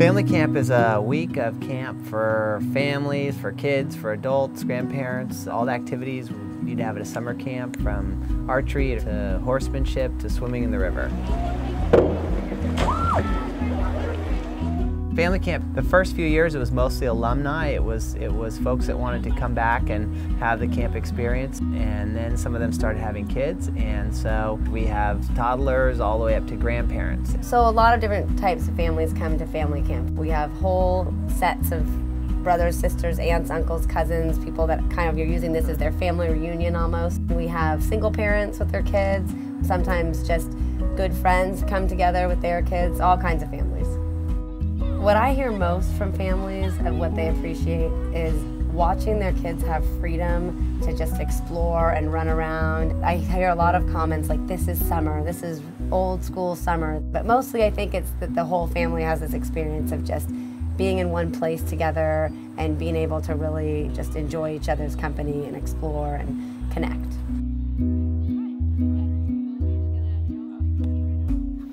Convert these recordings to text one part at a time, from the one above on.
Family camp is a week of camp for families, for kids, for adults, grandparents, all the activities you'd have at a summer camp, from archery to horsemanship to swimming in the river. Family camp, the first few years it was mostly alumni. It was folks that wanted to come back and have the camp experience, and then some of them started having kids, and so we have toddlers all the way up to grandparents. So a lot of different types of families come to family camp. We have whole sets of brothers, sisters, aunts, uncles, cousins, people that kind of, you're using this as their family reunion almost. We have single parents with their kids, sometimes just good friends come together with their kids, all kinds of families. What I hear most from families of what they appreciate is watching their kids have freedom to just explore and run around. I hear a lot of comments like, this is summer, this is old school summer. But mostly I think it's that the whole family has this experience of just being in one place together and being able to really just enjoy each other's company and explore and connect.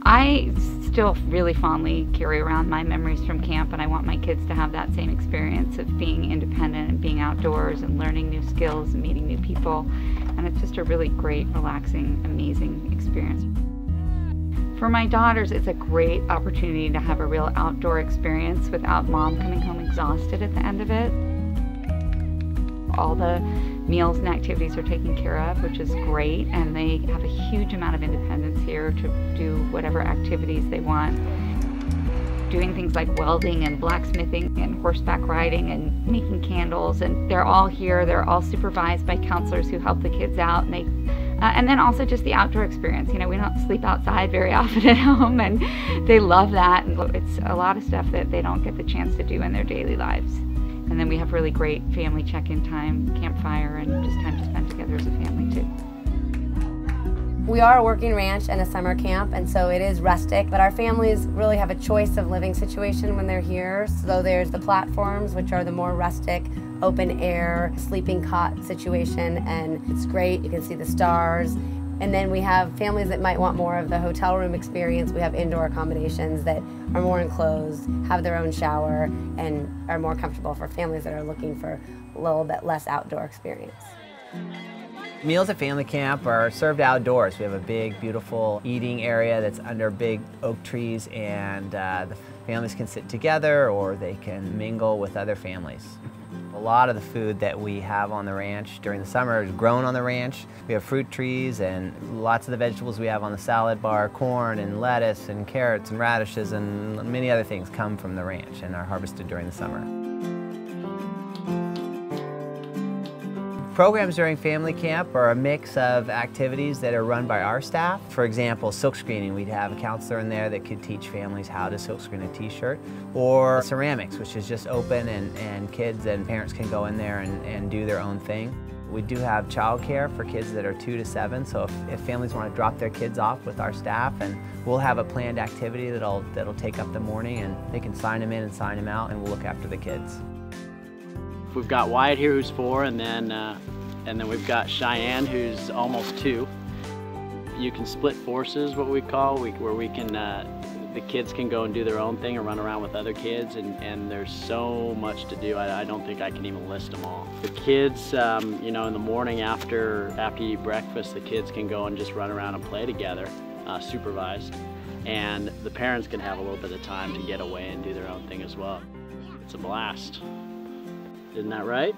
I still really fondly carry around my memories from camp, and I want my kids to have that same experience of being independent and being outdoors and learning new skills and meeting new people. And it's just a really great, relaxing, amazing experience. For my daughters, it's a great opportunity to have a real outdoor experience without mom coming home exhausted at the end of it. All the meals and activities are taken care of, which is great, and they have a huge amount of independence here to do whatever activities they want. Doing things like welding and blacksmithing and horseback riding and making candles, and they're all here, they're all supervised by counselors who help the kids out, and then also just the outdoor experience. You know, we don't sleep outside very often at home, and they love that, and it's a lot of stuff that they don't get the chance to do in their daily lives. And then we have really great family check-in time, campfire, and just time to spend together as a family too. We are a working ranch and a summer camp, and so it is rustic, but our families really have a choice of living situation when they're here. So there's the platforms, which are the more rustic, open air, sleeping cot situation, and it's great. You can see the stars. And then we have families that might want more of the hotel room experience. We have indoor accommodations that are more enclosed, have their own shower, and are more comfortable for families that are looking for a little bit less outdoor experience. Meals at family camp are served outdoors. We have a big, beautiful eating area that's under big oak trees, and the families can sit together or they can mingle with other families. A lot of the food that we have on the ranch during the summer is grown on the ranch. We have fruit trees, and lots of the vegetables we have on the salad bar, corn and lettuce and carrots and radishes and many other things come from the ranch and are harvested during the summer. Programs during family camp are a mix of activities that are run by our staff. For example, silk screening. We'd have a counselor in there that could teach families how to silk screen a t-shirt. Or ceramics, which is just open, and kids and parents can go in there and do their own thing. We do have childcare for kids that are 2 to 7, so if families want to drop their kids off with our staff, and we'll have a planned activity that'll take up the morning, and they can sign them in and sign them out, and we'll look after the kids. We've got Wyatt here, who's 4, and then we've got Cheyenne, who's almost 2. You can split forces, what we call, where we can, the kids can go and do their own thing or run around with other kids, and there's so much to do. I don't think I can even list them all. The kids, you know, in the morning after you eat breakfast, the kids can go and just run around and play together, supervised, and the parents can have a little bit of time to get away and do their own thing as well. It's a blast. Isn't that right?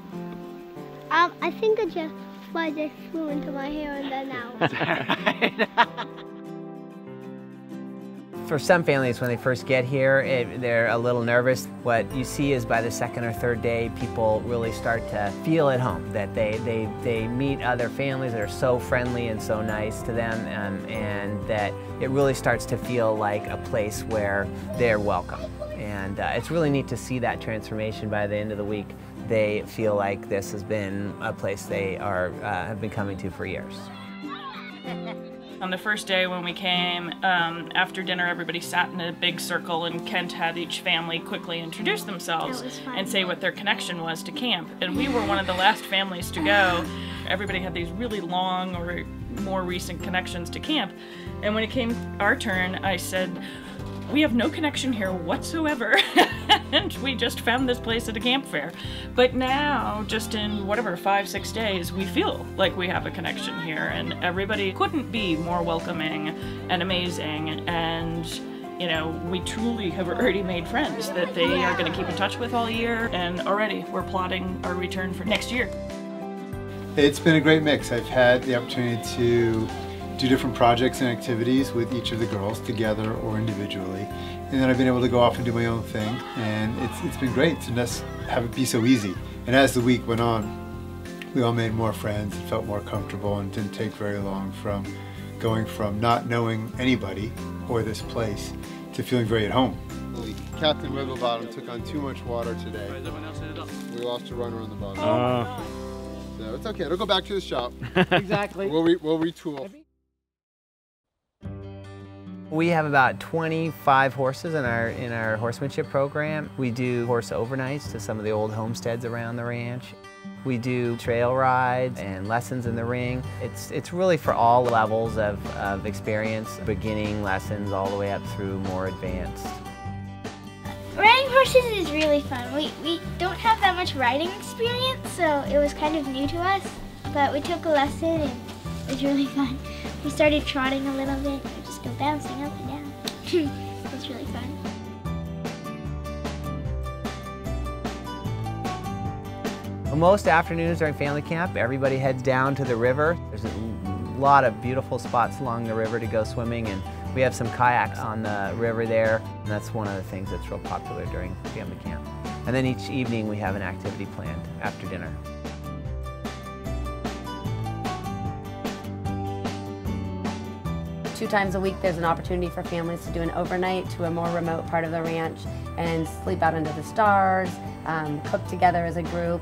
I think I just spider flew into my hair and then out. For some families, when they first get here, they're a little nervous. What you see is by the 2nd or 3rd day, people really start to feel at home, that they meet other families that are so friendly and so nice to them, and that it really starts to feel like a place where they're welcome. And it's really neat to see that transformation by the end of the week. They feel like this has been a place they have been coming to for years. On the first day when we came, after dinner everybody sat in a big circle, and Kent had each family quickly introduce themselves and say what their connection was to camp. And we were one of the last families to go. Everybody had these really long or more recent connections to camp. And when it came our turn, I said, we have no connection here whatsoever. And we just found this place at a camp fair. But now, just in whatever, 5-6 days, we feel like we have a connection here, and everybody couldn't be more welcoming and amazing. And you know, we truly have already made friends that they are going to keep in touch with all year, and already we're plotting our return for next year. It's been a great mix. I've had the opportunity to do different projects and activities with each of the girls, together or individually. And then I've been able to go off and do my own thing, and it's been great to just have it be so easy. And as the week went on, we all made more friends and felt more comfortable, and it didn't take very long from going from not knowing anybody or this place to feeling very at home. Captain Wigglebottom took on too much water today. We lost a runner on the bottom. So it's okay, it'll go back to the shop. Exactly. We'll retool. We have about 25 horses in our horsemanship program. We do horse overnights to some of the old homesteads around the ranch. We do trail rides and lessons in the ring. It's really for all levels of experience, beginning lessons all the way up through more advanced. Riding horses is really fun. We don't have that much riding experience, so it was kind of new to us, but we took a lesson and it was really fun. We started trotting a little bit, we just go bouncing up and down. It was really fun. Most afternoons during family camp, everybody heads down to the river. There's a lot of beautiful spots along the river to go swimming, and we have some kayaks on the river there, and that's one of the things that's real popular during family camp. And then each evening we have an activity planned after dinner. Two times a week there's an opportunity for families to do an overnight to a more remote part of the ranch and sleep out under the stars, cook together as a group.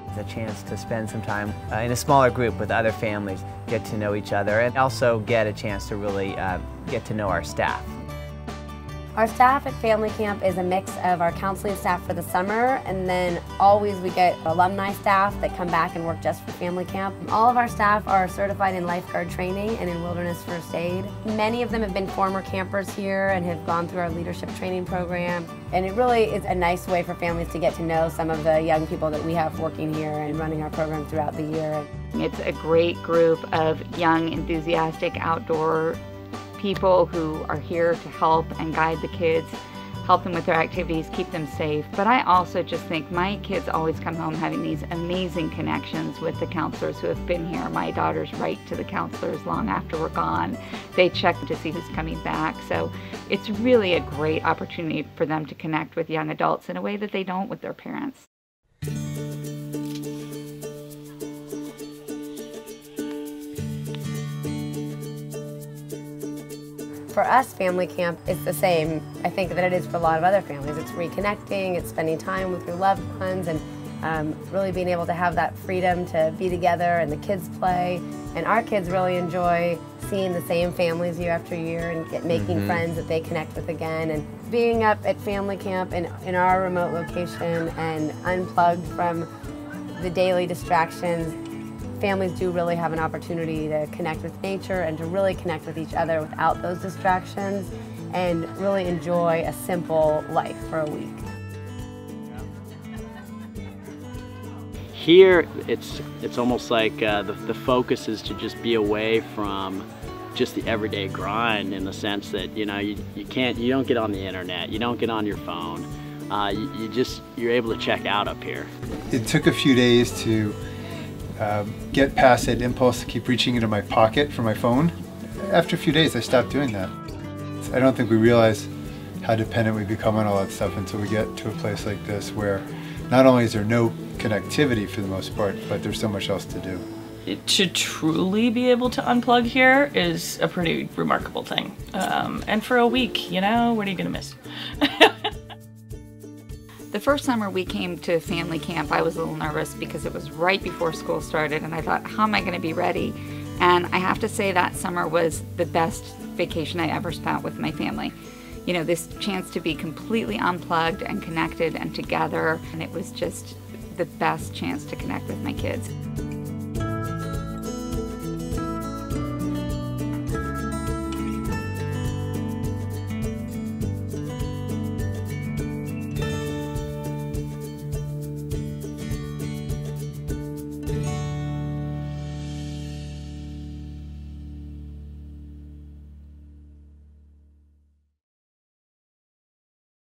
It's a chance to spend some time in a smaller group with other families, get to know each other, and also get a chance to really get to know our staff. Our staff at family camp is a mix of our counseling staff for the summer, and then always we get alumni staff that come back and work just for family camp. All of our staff are certified in lifeguard training and in wilderness first aid. Many of them have been former campers here and have gone through our leadership training program. And it really is a nice way for families to get to know some of the young people that we have working here and running our program throughout the year. It's a great group of young, enthusiastic outdoor people who are here to help and guide the kids, help them with their activities, keep them safe. But I also just think my kids always come home having these amazing connections with the counselors who have been here. My daughters write to the counselors long after we're gone. They check to see who's coming back. So it's really a great opportunity for them to connect with young adults in a way that they don't with their parents. For us, family camp is the same, I think, that it is for a lot of other families. It's reconnecting, it's spending time with your loved ones, and really being able to have that freedom to be together and the kids play. And our kids really enjoy seeing the same families year after year and making friends that they connect with again. And being up at family camp in our remote location and unplugged from the daily distractions, families do really have an opportunity to connect with nature and to really connect with each other without those distractions and really enjoy a simple life for a week. Here, it's almost like the focus is to just be away from just the everyday grind, in the sense that you don't get on the internet, you don't get on your phone, you're able to check out up here. It took a few days to get past that impulse to keep reaching into my pocket for my phone. After a few days, I stopped doing that. I don't think we realize how dependent we become on all that stuff until we get to a place like this, where not only is there no connectivity for the most part, but there's so much else to do. To truly be able to unplug here is a pretty remarkable thing. And for a week, what are you gonna miss? The first summer we came to family camp, I was a little nervous because it was right before school started, and I thought, how am I going to be ready? And I have to say that summer was the best vacation I ever spent with my family. This chance to be completely unplugged and connected and together, and it was just the best chance to connect with my kids.